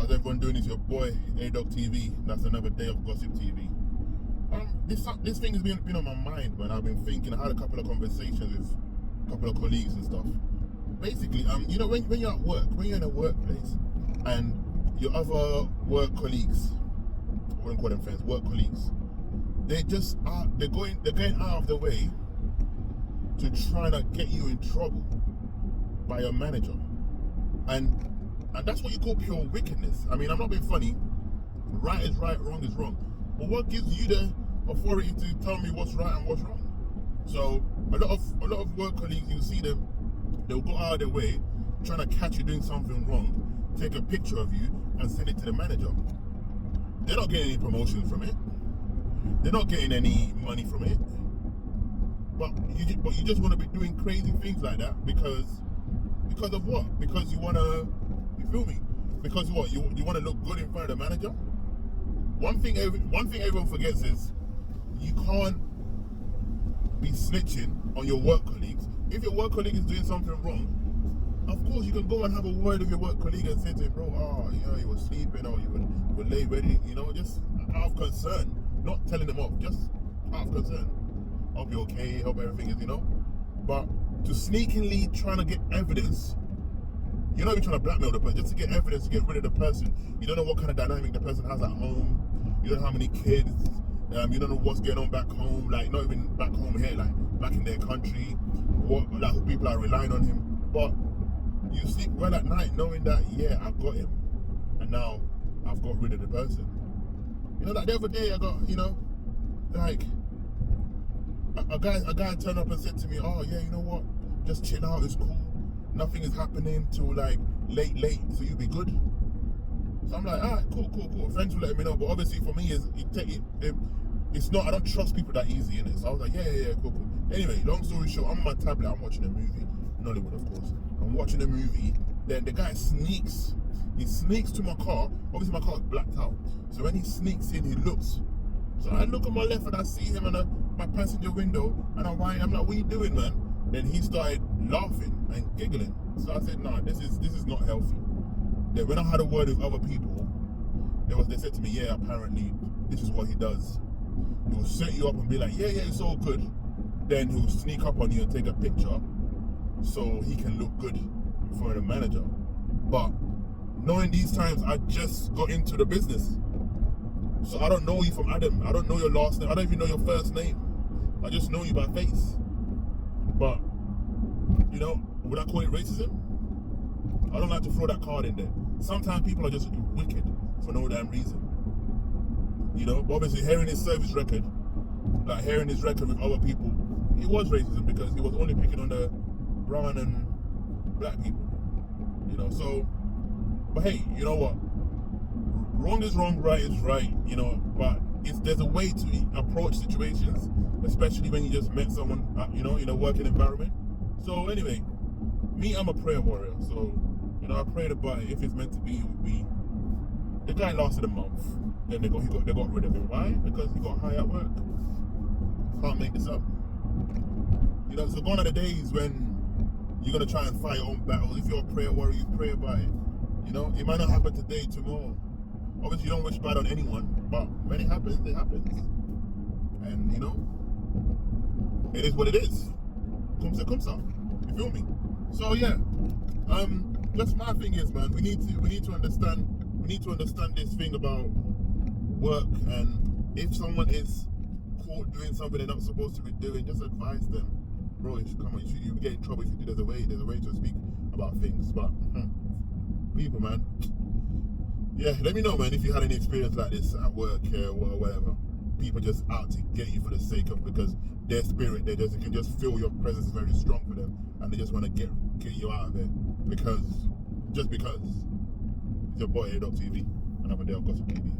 How's everyone doing? It's your boy A-Dog TV. That's another day of Gossip TV. This thing has been on my mind, man. I've been thinking. I had a couple of conversations with a couple of colleagues and stuff. Basically, you know, when you're at work, when you're in a workplace, and your other work colleagues, I wouldn't call them friends, work colleagues, they're going out of the way to try to get you in trouble by your manager, and that's what you call pure wickedness. I mean, I'm not being funny. Right is right, wrong is wrong. But what gives you the authority to tell me what's right and what's wrong? So a lot of work colleagues, you see them, they'll go out of their way trying to catch you doing something wrong, take a picture of you and send it to the manager. They're not getting any promotion from it. They're not getting any money from it. But you just want to be doing crazy things like that because of what? Because you want to, you feel me? Because what? You want to look good in front of the manager? One thing everyone forgets is you can't be snitching on your work colleagues. If your work colleague is doing something wrong, of course you can go and have a word with your work colleague and say to him, bro, you were sleeping or you were late ready, just out of concern, not telling them off, just out of concern. Hope you're okay, hope everything is, But to sneakily trying to get evidence, you're not even trying to blackmail the person, just to get evidence to get rid of the person. You don't know what kind of dynamic the person has at home. You don't know how many kids. You don't know what's going on back home, like not even back home here, like back in their country. What people are relying on him. But you sleep well at night knowing that, yeah, I've got him, and now I've got rid of the person. Like the other day I got, like a guy turned up and said to me, oh yeah, you know what? Just chill out, it's cool. Nothing is happening till like late, so you'll be good. So I'm like, alright, cool. Friends will let me know, but obviously for me, it's not. I don't trust people that easy, innit? So I was like, yeah, cool. Anyway, long story short, I'm on my tablet. I'm watching a movie, Nollywood, of course. I'm watching a movie. Then the guy sneaks. He sneaks to my car. Obviously, my car is blacked out. So when he sneaks in, he looks. So I look at my left and I see him on my passenger window, and I'm like, what are you doing, man? Then he started laughing and giggling. So I said, nah, this is not healthy. Then when I had a word with other people, they said to me, yeah, apparently this is what he does. He will set you up and be like, yeah, it's all good. Then he'll sneak up on you and take a picture so he can look good in front of the manager. But knowing these times, I just got into the business. So I don't know you from Adam. I don't know your last name. I don't even know your first name. I just know you by face. But, would I call it racism? I don't like to throw that card in there. Sometimes people are just wicked for no damn reason. But obviously hearing his service record, like hearing his record with other people, it was racism because he was only picking on the brown and black people. So, but hey, you know what? Wrong is wrong, right is right, but there's a way to approach situations, especially when you just met someone, in a working environment. So anyway, I'm a prayer warrior, so, I pray that if it's meant to be, it would be. The guy lasted a month, then they got rid of him. Why? Because he got high at work. Can't make this up. So gone are the days when you're going to try and fight your own battles. If you're a prayer warrior, you pray about it. It might not happen today, tomorrow. Obviously, you don't wish bad on anyone, but when it happens, it happens. And, it is what it is. Come ça. You feel me? So, yeah. Just my thing is, man, we need to understand this thing about work, and if someone is caught doing something they're not supposed to be doing, just advise them. Bro, you get in trouble if you do. There's a way to speak about things, but people, man. Yeah, let me know, man, if you had any experience like this at work or whatever. People just out to get you for the sake of, because their spirit, they can just feel your presence is very strong for them, and they just want to get you out of there because. It's your boy A-Dog TV, another day of Gossip TV.